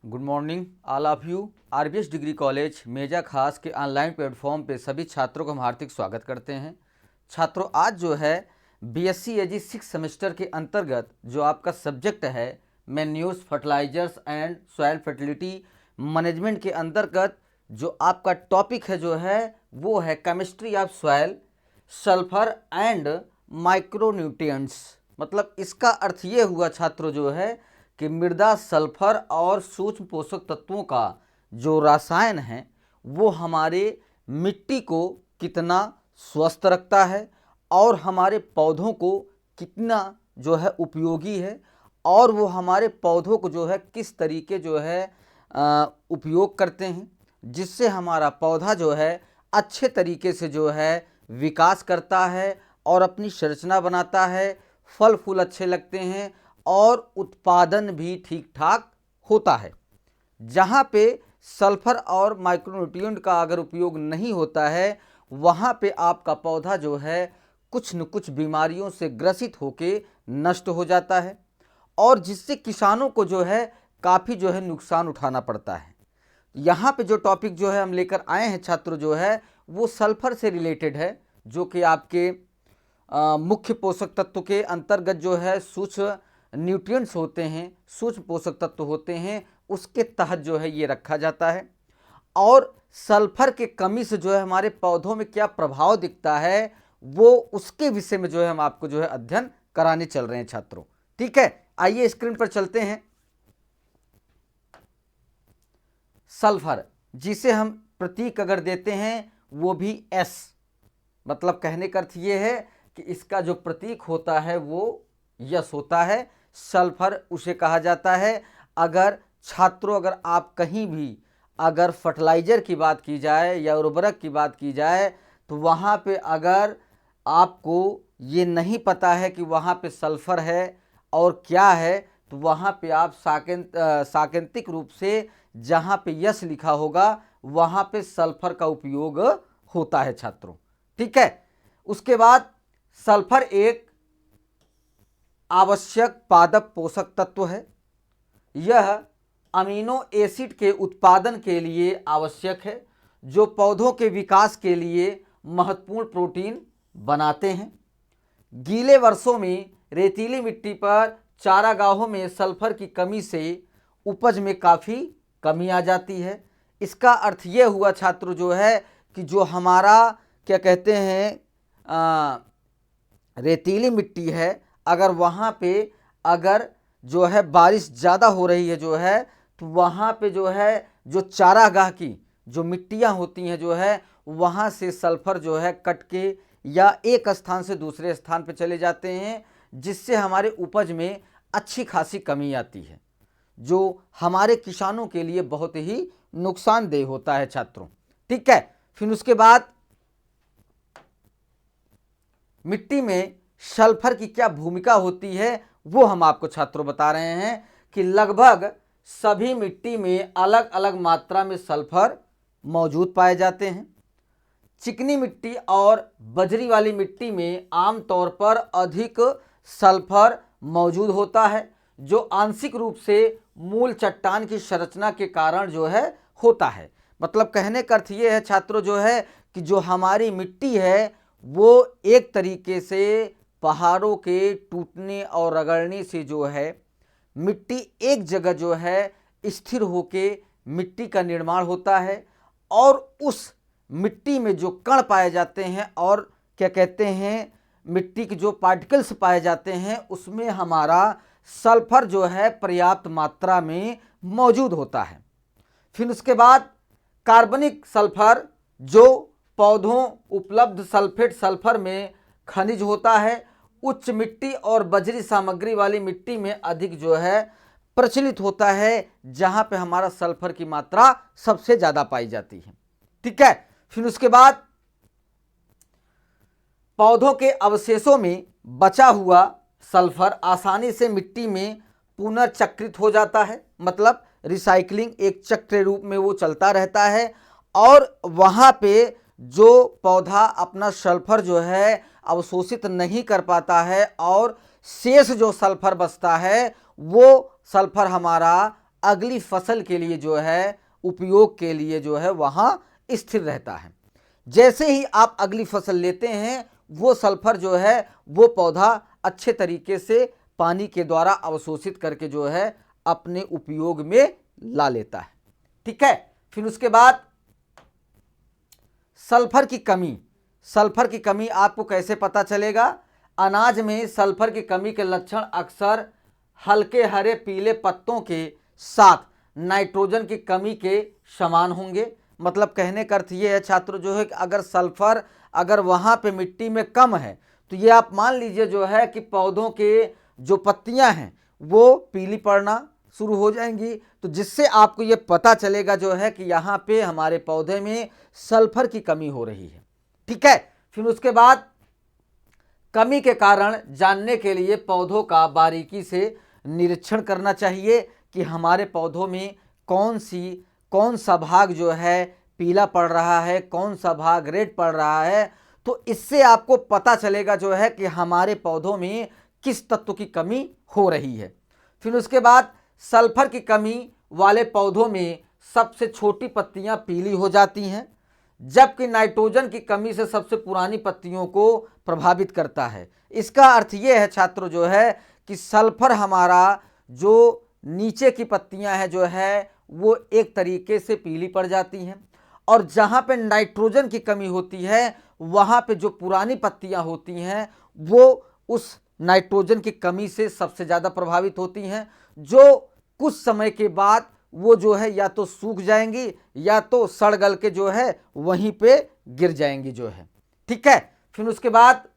Good morning all of you. RBS degree college Meja खास के online platform पे सभी छात्रों को हम हार्दिक स्वागत करते हैं। छात्रों, आज जो है बीएससी एजी 6 सेमेस्टर के अंतर्गत जो आपका सब्जेक्ट है manures fertilizers and soil fertility management के अंतर्गत जो आपका टॉपिक है जो है वो है chemistry of soil, sulphur and micronutrients. मतलब इसका अर्थ ये हुआ छात्रों जो है कि मृदा सल्फर और सूक्ष्म पोषक तत्वों का जो रसायन है वो हमारे मिट्टी को कितना स्वस्थ रखता है और हमारे पौधों को कितना जो है उपयोगी है और वो हमारे पौधों को जो है किस तरीके जो है उपयोग करते हैं, जिससे हमारा पौधा जो है अच्छे तरीके से जो है विकास करता है और अपनी संरचना बनाता है, फल फूल अच्छे लगते हैं और उत्पादन भी ठीक ठाक होता है। जहाँ पे सल्फर और माइक्रोन्यूट्रिएंट का अगर उपयोग नहीं होता है वहाँ पे आपका पौधा जो है कुछ न कुछ बीमारियों से ग्रसित होके नष्ट हो जाता है और जिससे किसानों को जो है काफ़ी जो है नुकसान उठाना पड़ता है। यहाँ पे जो टॉपिक जो है हम लेकर आए हैं छात्रों जो है वो सल्फर से रिलेटेड है, जो कि आपके मुख्य पोषक तत्व के अंतर्गत जो है सूक्ष्म न्यूट्रिएंट्स होते हैं, सूक्ष्म पोषक तत्व होते हैं, उसके तहत जो है ये रखा जाता है। और सल्फर के कमी से जो है हमारे पौधों में क्या प्रभाव दिखता है वो उसके विषय में जो है हम आपको जो है अध्ययन कराने चल रहे हैं छात्रों। ठीक है, आइए स्क्रीन पर चलते हैं। सल्फर जिसे हम प्रतीक अगर देते हैं वो भी एस, मतलब कहने का अर्थ ये है कि इसका जो प्रतीक होता है वो यस होता है। सल्फर उसे कहा जाता है। अगर छात्रों अगर आप कहीं भी अगर फर्टिलाइज़र की बात की जाए या उर्वरक की बात की जाए तो वहाँ पे अगर आपको ये नहीं पता है कि वहाँ पे सल्फर है और क्या है तो वहाँ पे आप साकेंतिक रूप से जहाँ पे यस लिखा होगा वहाँ पे सल्फर का उपयोग होता है छात्रों। ठीक है, उसके बाद सल्फर एक आवश्यक पादप पोषक तत्व है। यह अमीनो एसिड के उत्पादन के लिए आवश्यक है जो पौधों के विकास के लिए महत्वपूर्ण प्रोटीन बनाते हैं। गीले वर्षों में रेतीली मिट्टी पर चारागाहों में सल्फर की कमी से उपज में काफ़ी कमी आ जाती है। इसका अर्थ ये हुआ छात्रों जो है कि जो हमारा क्या कहते हैं रेतीली मिट्टी है, अगर वहाँ पे अगर जो है बारिश ज़्यादा हो रही है जो है तो वहाँ पे जो है जो चारागाह की जो मिट्टियाँ होती हैं जो है वहाँ से सल्फर जो है कट के या एक स्थान से दूसरे स्थान पे चले जाते हैं, जिससे हमारे उपज में अच्छी खासी कमी आती है जो हमारे किसानों के लिए बहुत ही नुकसानदेह होता है छात्रों। ठीक है, फिर उसके बाद मिट्टी में सल्फर की क्या भूमिका होती है वो हम आपको छात्रों बता रहे हैं कि लगभग सभी मिट्टी में अलग अलग मात्रा में सल्फर मौजूद पाए जाते हैं। चिकनी मिट्टी और बजरी वाली मिट्टी में आमतौर पर अधिक सल्फर मौजूद होता है जो आंशिक रूप से मूल चट्टान की संरचना के कारण जो है होता है। मतलब कहने का अर्थ ये है छात्रों जो है कि जो हमारी मिट्टी है वो एक तरीके से पहाड़ों के टूटने और रगड़ने से जो है मिट्टी एक जगह जो है स्थिर होके मिट्टी का निर्माण होता है और उस मिट्टी में जो कण पाए जाते हैं और क्या कहते हैं मिट्टी के जो पार्टिकल्स पाए जाते हैं उसमें हमारा सल्फर जो है पर्याप्त मात्रा में मौजूद होता है। फिर उसके बाद कार्बनिक सल्फर जो पौधों उपलब्ध सल्फेट सल्फर में खनिज होता है, उच्च मिट्टी और बजरी सामग्री वाली मिट्टी में अधिक जो है प्रचलित होता है, जहां पे हमारा सल्फर की मात्रा सबसे ज़्यादा पाई जाती है। ठीक है, फिर उसके बाद पौधों के अवशेषों में बचा हुआ सल्फर आसानी से मिट्टी में पुनर्चक्रित हो जाता है। मतलब रिसाइकलिंग एक चक्र रूप में वो चलता रहता है और वहाँ पे जो पौधा अपना सल्फर जो है अवशोषित नहीं कर पाता है और शेष जो सल्फर बचता है वो सल्फर हमारा अगली फसल के लिए जो है उपयोग के लिए जो है वहां स्थिर रहता है। जैसे ही आप अगली फसल लेते हैं वो सल्फर जो है वो पौधा अच्छे तरीके से पानी के द्वारा अवशोषित करके जो है अपने उपयोग में ला लेता है। ठीक है, फिर उसके बाद सल्फर की कमी। सल्फर की कमी आपको कैसे पता चलेगा? अनाज में सल्फर की कमी के लक्षण अक्सर हल्के हरे पीले पत्तों के साथ नाइट्रोजन की कमी के समान होंगे। मतलब कहने का अर्थ ये है छात्रों जो है कि अगर सल्फर अगर वहाँ पे मिट्टी में कम है तो ये आप मान लीजिए जो है कि पौधों के जो पत्तियाँ हैं वो पीली पड़ना शुरू हो जाएंगी, तो जिससे आपको ये पता चलेगा जो है कि यहाँ पे हमारे पौधे में सल्फर की कमी हो रही है। ठीक है, फिर उसके बाद कमी के कारण जानने के लिए पौधों का बारीकी से निरीक्षण करना चाहिए कि हमारे पौधों में कौन सा भाग जो है पीला पड़ रहा है, कौन सा भाग रेड पड़ रहा है। तो इससे आपको पता चलेगा जो है कि हमारे पौधों में किस तत्व की कमी हो रही है। फिर उसके बाद सल्फर की कमी वाले पौधों में सबसे छोटी पत्तियां पीली हो जाती हैं, जबकि नाइट्रोजन की कमी से सबसे पुरानी पत्तियों को प्रभावित करता है। इसका अर्थ ये है छात्रों जो है कि सल्फर हमारा जो नीचे की पत्तियां हैं जो है वो एक तरीके से पीली पड़ जाती हैं, और जहाँ पे नाइट्रोजन की कमी होती है वहाँ पे जो पुरानी पत्तियां होती हैं वो उस नाइट्रोजन की कमी से सबसे ज़्यादा प्रभावित होती हैं, जो कुछ समय के बाद वो जो है या तो सूख जाएंगी या तो सड़ गल के जो है वहीं पे गिर जाएंगी जो है। ठीक है, फिर उसके बाद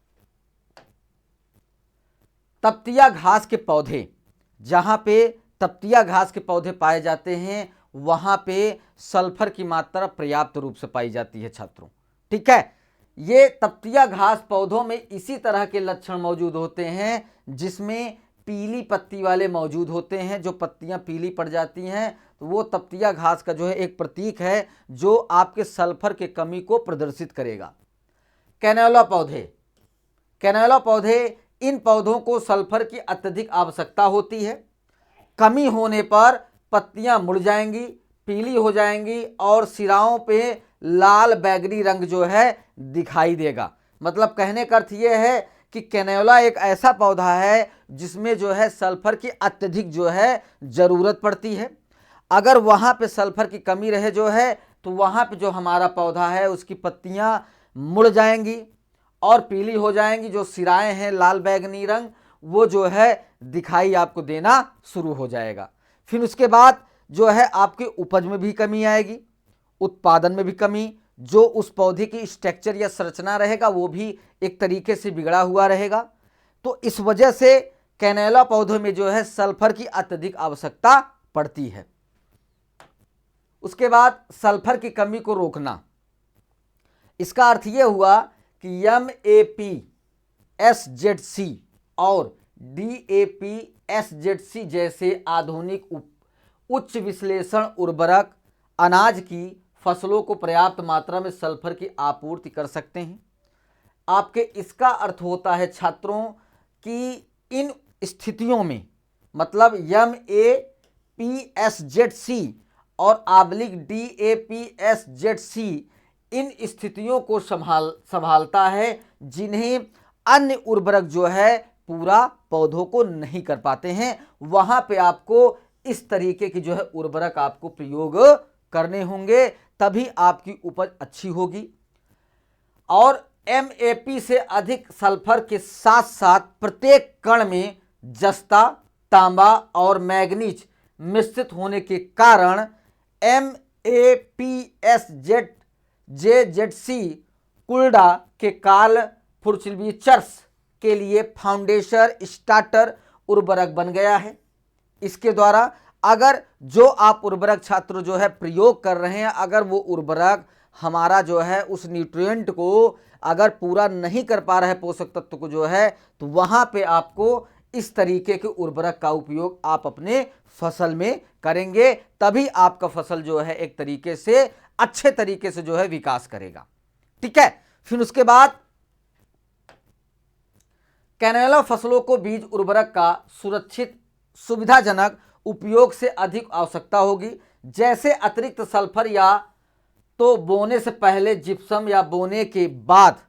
तपतिया घास के पौधे, जहाँ पे तपतिया घास के पौधे पाए जाते हैं वहाँ पे सल्फर की मात्रा पर्याप्त रूप से पाई जाती है छात्रों। ठीक है, ये तपतिया घास पौधों में इसी तरह के लक्षण मौजूद होते हैं जिसमें पीली पत्ती वाले मौजूद होते हैं। जो पत्तियां पीली पड़ जाती हैं तो वो तपतिया घास का जो है एक प्रतीक है जो आपके सल्फर के कमी को प्रदर्शित करेगा। कैनोला पौधे, कैनोला पौधे, इन पौधों को सल्फर की अत्यधिक आवश्यकता होती है। कमी होने पर पत्तियां मुड़ जाएंगी, पीली हो जाएंगी और सिराओं पे लाल बैगनी रंग जो है दिखाई देगा। मतलब कहने का अर्थ ये है कि कैनोला एक ऐसा पौधा है जिसमें जो है सल्फर की अत्यधिक जो है ज़रूरत पड़ती है। अगर वहाँ पे सल्फर की कमी रहे जो है तो वहाँ पे जो हमारा पौधा है उसकी पत्तियाँ मुड़ जाएंगी और पीली हो जाएंगी, जो सिराएं हैं लाल बैगनी रंग वो जो है दिखाई आपको देना शुरू हो जाएगा। फिर उसके बाद जो है आपकी उपज में भी कमी आएगी, उत्पादन में भी कमी, जो उस पौधे की स्ट्रक्चर या संरचना रहेगा वो भी एक तरीके से बिगड़ा हुआ रहेगा। तो इस वजह से कैनोला पौधों में जो है सल्फर की अत्यधिक आवश्यकता पड़ती है। उसके बाद सल्फर की कमी को रोकना, इसका अर्थ ये हुआ कि MAP-SZC और DAP-SZC जैसे आधुनिक उच्च विश्लेषण उर्वरक अनाज की फसलों को पर्याप्त मात्रा में सल्फर की आपूर्ति कर सकते हैं। आपके इसका अर्थ होता है छात्रों कि इन स्थितियों में मतलब MAP-SZC और DAP-SZC इन स्थितियों को संभालता है जिन्हें अन्य उर्वरक जो है पूरा पौधों को नहीं कर पाते हैं। वहां पे आपको इस तरीके की जो है उर्वरक आपको प्रयोग करने होंगे, तभी आपकी उपज अच्छी होगी। और MAP से अधिक सल्फर के साथ साथ प्रत्येक कण में जस्ता, तांबा और मैग्नीज मिश्रित होने के कारण MAP-SZC कुल्डा के काल फुर्चर्स के लिए फाउंडेशन स्टार्टर उर्वरक बन गया है। इसके द्वारा अगर जो आप उर्वरक छात्र जो है प्रयोग कर रहे हैं, अगर वो उर्वरक हमारा जो है उस न्यूट्रिएंट को अगर पूरा नहीं कर पा रहा है, पोषक तत्व को जो है, तो वहाँ पे आपको इस तरीके के उर्वरक का उपयोग आप अपने फसल में करेंगे, तभी आपका फसल जो है एक तरीके से अच्छे तरीके से जो है विकास करेगा। ठीक है, फिर उसके बाद कैनोला फसलों को बीज उर्वरक का सुरक्षित, सुविधाजनक उपयोग से अधिक आवश्यकता होगी। जैसे अतिरिक्त सल्फर या तो बोने से पहले जिप्सम या बोने के बाद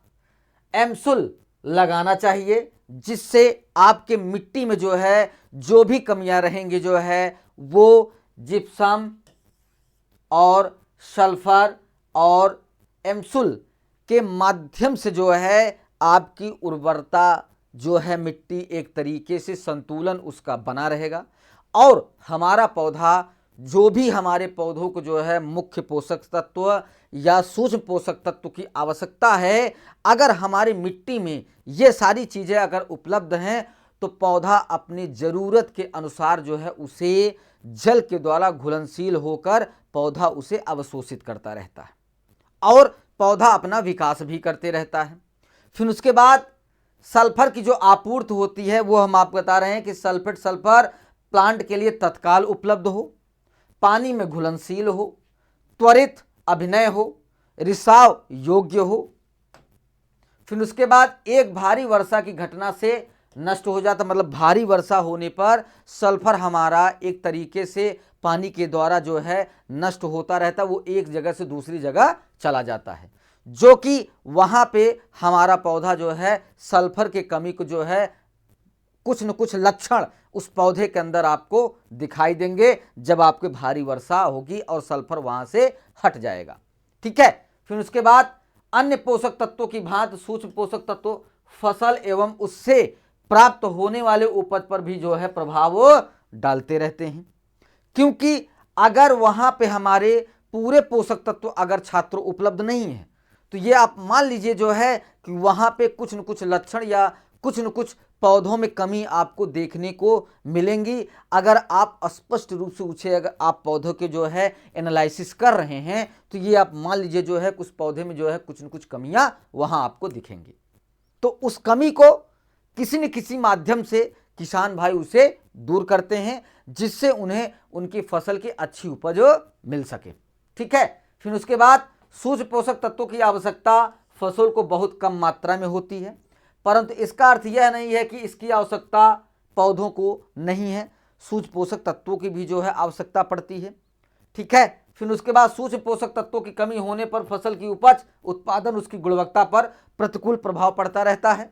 एमसुल लगाना चाहिए, जिससे आपके मिट्टी में जो है जो भी कमियां रहेंगी जो है वो जिप्सम और सल्फर और एमसुल के माध्यम से जो है आपकी उर्वरता जो है मिट्टी एक तरीके से संतुलन उसका बना रहेगा और हमारा पौधा जो भी हमारे पौधों को जो है मुख्य पोषक तत्व या सूक्ष्म पोषक तत्व की आवश्यकता है, अगर हमारी मिट्टी में ये सारी चीज़ें अगर उपलब्ध हैं तो पौधा अपनी ज़रूरत के अनुसार जो है उसे जल के द्वारा घुलनशील होकर पौधा उसे अवशोषित करता रहता है और पौधा अपना विकास भी करते रहता है। फिर उसके बाद सल्फर की जो आपूर्ति होती है वो हम आपको बता रहे हैं कि सल्फेट सल्फर प्लांट के लिए तत्काल उपलब्ध हो, पानी में घुलनशील हो, त्वरित अभिनय हो, रिसाव योग्य हो। फिर उसके बाद एक भारी वर्षा की घटना से नष्ट हो जाता, मतलब भारी वर्षा होने पर सल्फर हमारा एक तरीके से पानी के द्वारा जो है नष्ट होता रहता, वो एक जगह से दूसरी जगह चला जाता है, जो कि वहाँ पे हमारा पौधा जो है सल्फर के कमी को जो है कुछ न कुछ लक्षण उस पौधे के अंदर आपको दिखाई देंगे जब आपके भारी वर्षा होगी और सल्फर वहाँ से हट जाएगा। ठीक है। फिर उसके बाद अन्य पोषक तत्वों की भांति सूक्ष्म पोषक तत्व फसल एवं उससे प्राप्त होने वाले उपज पर भी जो है प्रभाव डालते रहते हैं, क्योंकि अगर वहां पे हमारे पूरे पोषक तत्व अगर छात्रों उपलब्ध नहीं है तो ये आप मान लीजिए जो है कि वहां पे कुछ न कुछ लक्षण या कुछ न कुछ पौधों में कमी आपको देखने को मिलेंगी। अगर आप स्पष्ट रूप से उसे अगर आप पौधों के जो है एनालिसिस कर रहे हैं तो ये आप मान लीजिए जो है कुछ पौधे में जो है कुछ न कुछ कमियां वहां आपको दिखेंगी, तो उस कमी को किसी न किसी माध्यम से किसान भाई उसे दूर करते हैं जिससे उन्हें उनकी फसल की अच्छी उपज मिल सके। ठीक है। फिर उसके बाद सूक्ष्म पोषक तत्वों की आवश्यकता फसल को बहुत कम मात्रा में होती है, परंतु इसका अर्थ यह नहीं है कि इसकी आवश्यकता पौधों को नहीं है, सूक्ष्म पोषक तत्वों की भी जो है आवश्यकता पड़ती है। ठीक है। फिर उसके बाद सूक्ष्म पोषक तत्वों की कमी होने पर फसल की उपज उत्पादन उसकी गुणवत्ता पर प्रतिकूल प्रभाव पड़ता रहता है।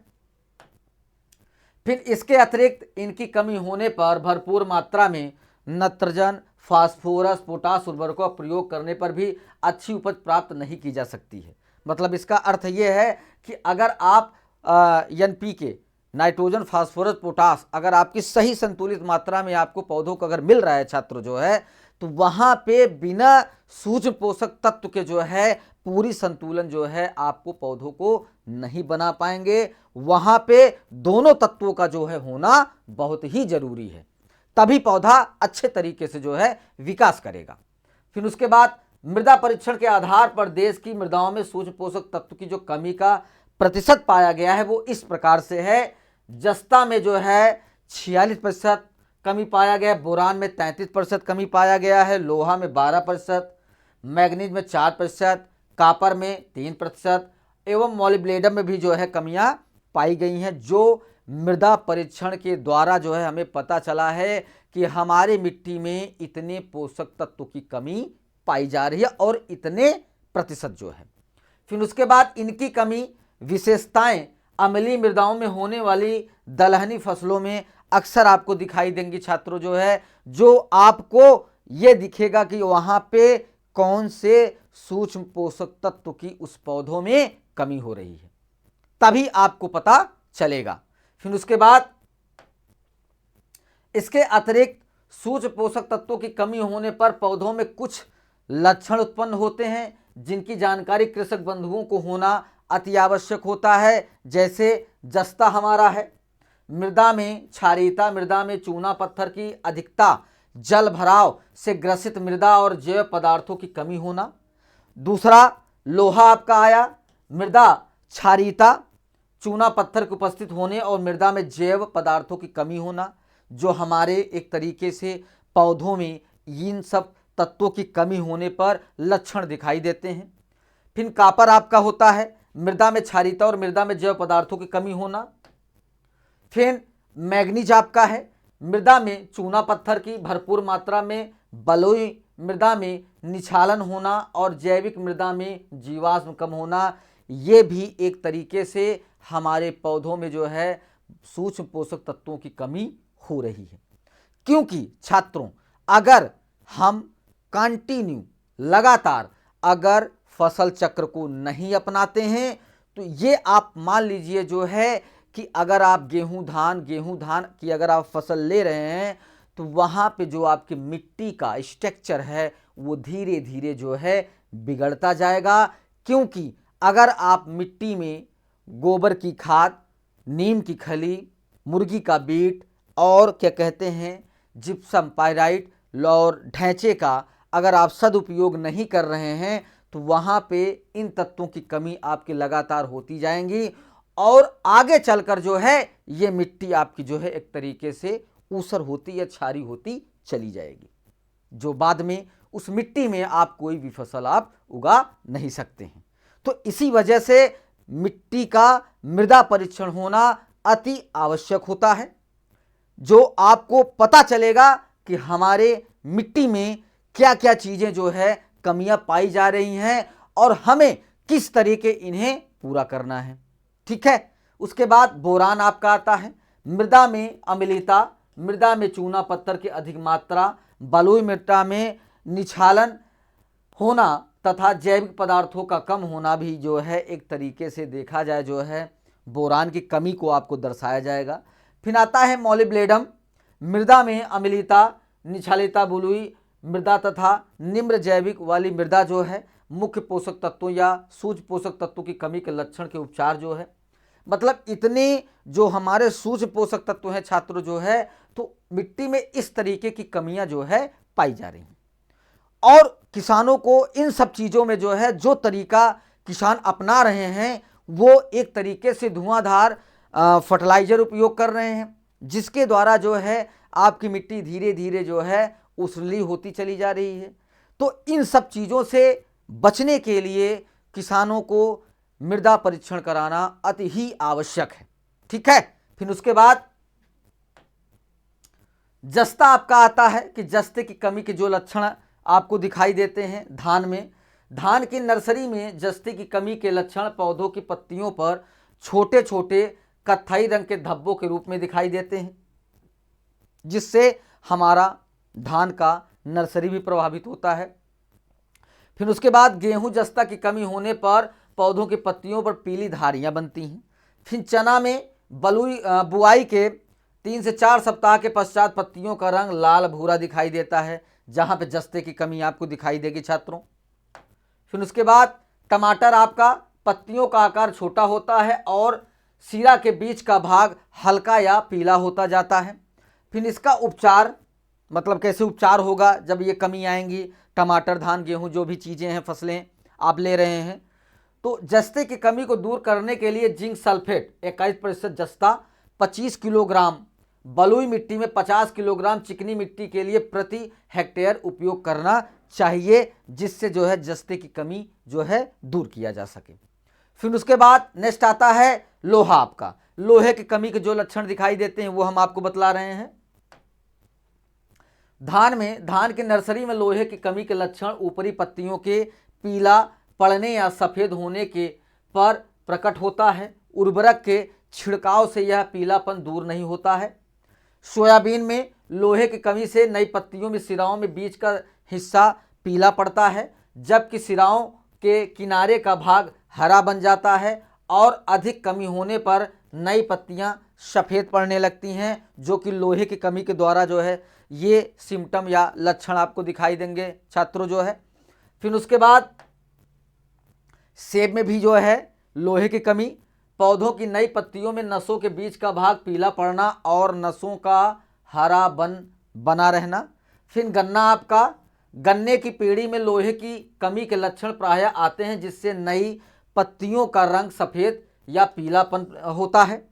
फिर इसके अतिरिक्त इनकी कमी होने पर भरपूर मात्रा में नाइट्रोजन, फास्फोरस, पोटास उर्वरकों का प्रयोग करने पर भी अच्छी उपज प्राप्त नहीं की जा सकती है। मतलब इसका अर्थ यह है कि अगर आप NPK, नाइट्रोजन, फास्फोरस, पोटास अगर आपकी सही संतुलित मात्रा में आपको पौधों को अगर मिल रहा है छात्र जो है, तो वहाँ पे बिना सूक्ष्म पोषक तत्व के जो है पूरी संतुलन जो है आपको पौधों को नहीं बना पाएंगे। वहाँ पे दोनों तत्वों का जो है होना बहुत ही जरूरी है, तभी पौधा अच्छे तरीके से जो है विकास करेगा। फिर उसके बाद मृदा परीक्षण के आधार पर देश की मृदाओं में सूक्ष्म पोषक तत्व की जो कमी का प्रतिशत पाया गया है वो इस प्रकार से है। जस्ता में जो है 46% कमी पाया गया है, बोरान में 33% कमी पाया गया है, लोहा में 12%, मैग्नीज में 4%, कापर में 3% एवं मॉलिब्डेनम में भी जो है कमियां पाई गई हैं। जो मृदा परीक्षण के द्वारा जो है हमें पता चला है कि हमारी मिट्टी में इतने पोषक तत्व की कमी पाई जा रही है और इतने प्रतिशत जो है। फिर उसके बाद इनकी कमी विशेषताएं अम्लीय मृदाओं में होने वाली दलहनी फसलों में अक्सर आपको दिखाई देंगी छात्रों जो है, जो आपको ये दिखेगा कि वहां पे कौन से सूक्ष्म पोषक तत्व की उस पौधों में कमी हो रही है, तभी आपको पता चलेगा। फिर उसके बाद इसके अतिरिक्त सूक्ष्म पोषक तत्वों की कमी होने पर पौधों में कुछ लक्षण उत्पन्न होते हैं जिनकी जानकारी कृषक बंधुओं को होना अति आवश्यक होता है। जैसे जस्ता हमारा है, मृदा में क्षारीयता, मृदा में चूना पत्थर की अधिकता, जल भराव से ग्रसित मृदा और जैव पदार्थों की कमी होना। दूसरा लोहा आपका आया, मृदा क्षारीयता, चूना पत्थर के उपस्थित होने और मृदा में जैव पदार्थों की कमी होना, जो हमारे एक तरीके से पौधों में इन सब तत्वों की कमी होने पर लक्षण दिखाई देते हैं। फिर कापर आपका होता है, मृदा में क्षारीयता और मृदा में जैव पदार्थों की कमी होना। फिर मैग्नीज आपका है, मृदा में चूना पत्थर की भरपूर मात्रा में, बलुई मृदा में निछालन होना और जैविक मृदा में जीवाश्म कम होना, ये भी एक तरीके से हमारे पौधों में जो है सूक्ष्म पोषक तत्वों की कमी हो रही है। क्योंकि छात्रों, अगर हम कंटिन्यू लगातार अगर फसल चक्र को नहीं अपनाते हैं तो ये आप मान लीजिए जो है कि अगर आप गेहूं धान की अगर आप फसल ले रहे हैं तो वहाँ पे जो आपकी मिट्टी का स्ट्रक्चर है वो धीरे धीरे जो है बिगड़ता जाएगा। क्योंकि अगर आप मिट्टी में गोबर की खाद, नीम की खली, मुर्गी का बीट और क्या कहते हैं जिप्सम, पाइराइट और ढैंचे का अगर आप सदुपयोग नहीं कर रहे हैं तो वहाँ पे इन तत्वों की कमी आपकी लगातार होती जाएंगी और आगे चलकर जो है ये मिट्टी आपकी जो है एक तरीके से ऊसर होती या क्षारी होती चली जाएगी, जो बाद में उस मिट्टी में आप कोई भी फसल आप उगा नहीं सकते हैं। तो इसी वजह से मिट्टी का मृदा परीक्षण होना अति आवश्यक होता है, जो आपको पता चलेगा कि हमारे मिट्टी में क्या क्या चीज़ें जो है कमियां पाई जा रही हैं और हमें किस तरीके इन्हें पूरा करना है। ठीक है। उसके बाद बोरान आपका आता है। मृदा में अम्लीयता, मृदा में चूना पत्थर की अधिक मात्रा, बलुई मृदा में निछालन होना तथा जैविक पदार्थों का कम होना भी जो है एक तरीके से देखा जाए जो है बोरान की कमी को आपको दर्शाया जाएगा। फिर आता है मॉलिब्डेनम, मृदा में अम्लीयता, निछालिता बलुई मृदा तथा निम्न जैविक वाली मृदा जो है मुख्य पोषक तत्वों या सूक्ष्म पोषक तत्वों की कमी के लक्षण के उपचार जो है, मतलब इतने जो हमारे सूक्ष्म पोषक तत्व हैं छात्रों जो है तो मिट्टी में इस तरीके की कमियां जो है पाई जा रही हैं। और किसानों को इन सब चीज़ों में जो है जो तरीका किसान अपना रहे हैं वो एक तरीके से धुआंधार फर्टिलाइजर उपयोग कर रहे हैं, जिसके द्वारा जो है आपकी मिट्टी धीरे धीरे जो है उसली होती चली जा रही है। तो इन सब चीज़ों से बचने के लिए किसानों को मृदा परीक्षण कराना अति ही आवश्यक है। ठीक है। फिर उसके बाद जस्ता आपका आता है कि जस्ते की कमी के जो लक्षण आपको दिखाई देते हैं धान में, धान की नर्सरी में जस्ते की कमी के लक्षण पौधों की पत्तियों पर छोटे छोटे कत्थई रंग के धब्बों के रूप में दिखाई देते हैं, जिससे हमारा धान का नर्सरी भी प्रभावित होता है। फिर उसके बाद गेहूं जस्ता की कमी होने पर पौधों की पत्तियों पर पीली धारियां बनती हैं। फिर चना में बुआई के 3 से 4 सप्ताह के पश्चात पत्तियों का रंग लाल भूरा दिखाई देता है, जहां पे जस्ते की कमी आपको दिखाई देगी छात्रों। फिर उसके बाद टमाटर आपका पत्तियों का आकार छोटा होता है और सिरा के बीच का भाग हल्का या पीला होता जाता है। फिर इसका उपचार, मतलब कैसे उपचार होगा जब ये कमी आएंगी, टमाटर, धान, गेहूं जो भी चीज़ें हैं फसलें आप ले रहे हैं, तो जस्ते की कमी को दूर करने के लिए जिंक सल्फेट 21% जस्ता 25 किलोग्राम, बलुई मिट्टी में 50 किलोग्राम चिकनी मिट्टी के लिए प्रति हेक्टेयर उपयोग करना चाहिए, जिससे जो है जस्ते की कमी जो है दूर किया जा सके। फिर उसके बाद नेक्स्ट आता है लोहा आपका। लोहे की कमी के जो लक्षण दिखाई देते हैं वो हम आपको बतला रहे हैं। धान की नर्सरी में लोहे की कमी के लक्षण ऊपरी पत्तियों के पीला पड़ने या सफ़ेद होने के पर प्रकट होता है। उर्वरक के छिड़काव से यह पीलापन दूर नहीं होता है। सोयाबीन में लोहे की कमी से नई पत्तियों में सिराओं में बीच का हिस्सा पीला पड़ता है, जबकि सिराओं के किनारे का भाग हरा बन जाता है और अधिक कमी होने पर नई पत्तियां सफ़ेद पड़ने लगती हैं, जो कि लोहे की कमी के द्वारा जो है ये सिम्टम या लक्षण आपको दिखाई देंगे छात्रों जो है। फिर उसके बाद सेब में भी जो है लोहे की कमी, पौधों की नई पत्तियों में नसों के बीच का भाग पीला पड़ना और नसों का हरा बना रहना। फिर गन्ना आपका, गन्ने की पेड़ी में लोहे की कमी के लक्षण प्रायः आते हैं, जिससे नई पत्तियों का रंग सफ़ेद या पीलापन होता है।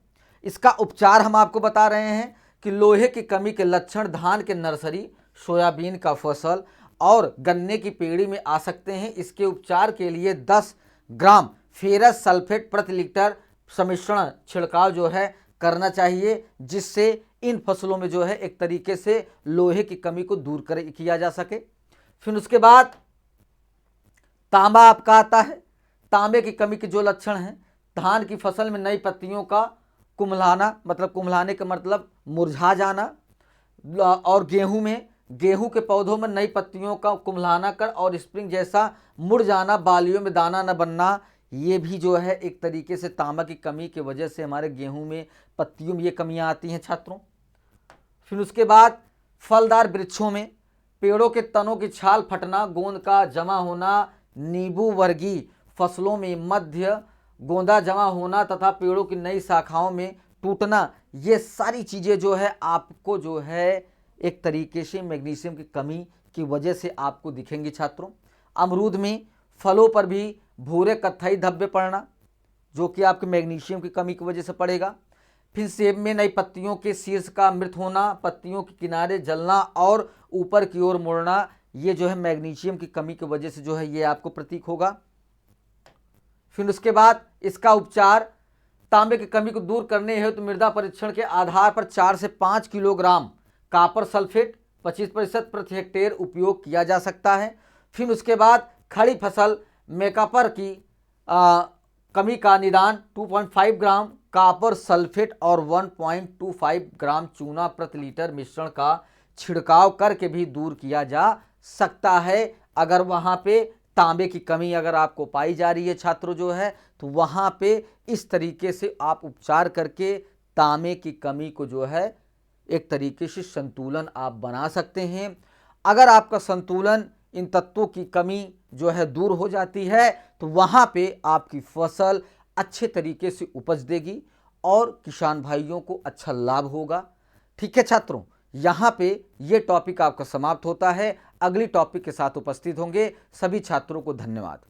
इसका उपचार हम आपको बता रहे हैं कि लोहे की कमी के लक्षण धान के नर्सरी, सोयाबीन का फसल और गन्ने की पेड़ी में आ सकते हैं। इसके उपचार के लिए 10 ग्राम फेरस सल्फेट प्रति लीटर सम्मिश्रण छिड़काव जो है करना चाहिए, जिससे इन फसलों में जो है एक तरीके से लोहे की कमी को दूर किया जा सके। फिर उसके बाद तांबा आपका आता है। तांबे की कमी के जो लक्षण हैं, धान की फसल में नई पत्तियों का कुम्हलाना, मतलब कुम्हलाने का मतलब मुरझा जाना, और गेहूं के पौधों में नई पत्तियों का कुम्हलाना कर और स्प्रिंग जैसा मुड़ जाना, बालियों में दाना न बनना, ये भी जो है एक तरीके से तांबा की कमी की वजह से हमारे गेहूं में पत्तियों में ये कमियां आती हैं छात्रों। फिर उसके बाद फलदार वृक्षों में पेड़ों के तनों की छाल फटना, गोंद का जमा होना, नींबू वर्गीय फसलों में मध्य गोंदा जमा होना तथा पेड़ों की नई शाखाओं में टूटना, ये सारी चीज़ें जो है आपको जो है एक तरीके से मैग्नीशियम की कमी की वजह से आपको दिखेंगी छात्रों। अमरूद में फलों पर भी भूरे कत्थई धब्बे पड़ना, जो कि आपके मैग्नीशियम की कमी की वजह से पड़ेगा। फिर सेब में नई पत्तियों के शीर्ष का मृत होना, पत्तियों के किनारे जलना और ऊपर की ओर मुड़ना, ये जो है मैग्नीशियम की कमी की वजह से जो है ये आपको प्रतीक होगा। फिर उसके बाद इसका उपचार, तांबे की कमी को दूर करने हेतु तो मृदा परीक्षण के आधार पर 4 से 5 किलोग्राम कॉपर सल्फेट 25% प्रति हेक्टेयर उपयोग किया जा सकता है। फिर उसके बाद खड़ी फसल में कॉपर की कमी का निदान 2.5 ग्राम कॉपर सल्फेट और 1.25 ग्राम चूना प्रति लीटर मिश्रण का छिड़काव करके भी दूर किया जा सकता है। अगर वहाँ पे तांबे की कमी अगर आपको पाई जा रही है छात्रों जो है, तो वहाँ पे इस तरीके से आप उपचार करके तांबे की कमी को जो है एक तरीके से संतुलन आप बना सकते हैं। अगर आपका संतुलन इन तत्वों की कमी जो है दूर हो जाती है, तो वहाँ पे आपकी फसल अच्छे तरीके से उपज देगी और किसान भाइयों को अच्छा लाभ होगा। ठीक है छात्रों, यहाँ पे ये टॉपिक आपका समाप्त होता है। अगली टॉपिक के साथ उपस्थित होंगे। सभी छात्रों को धन्यवाद।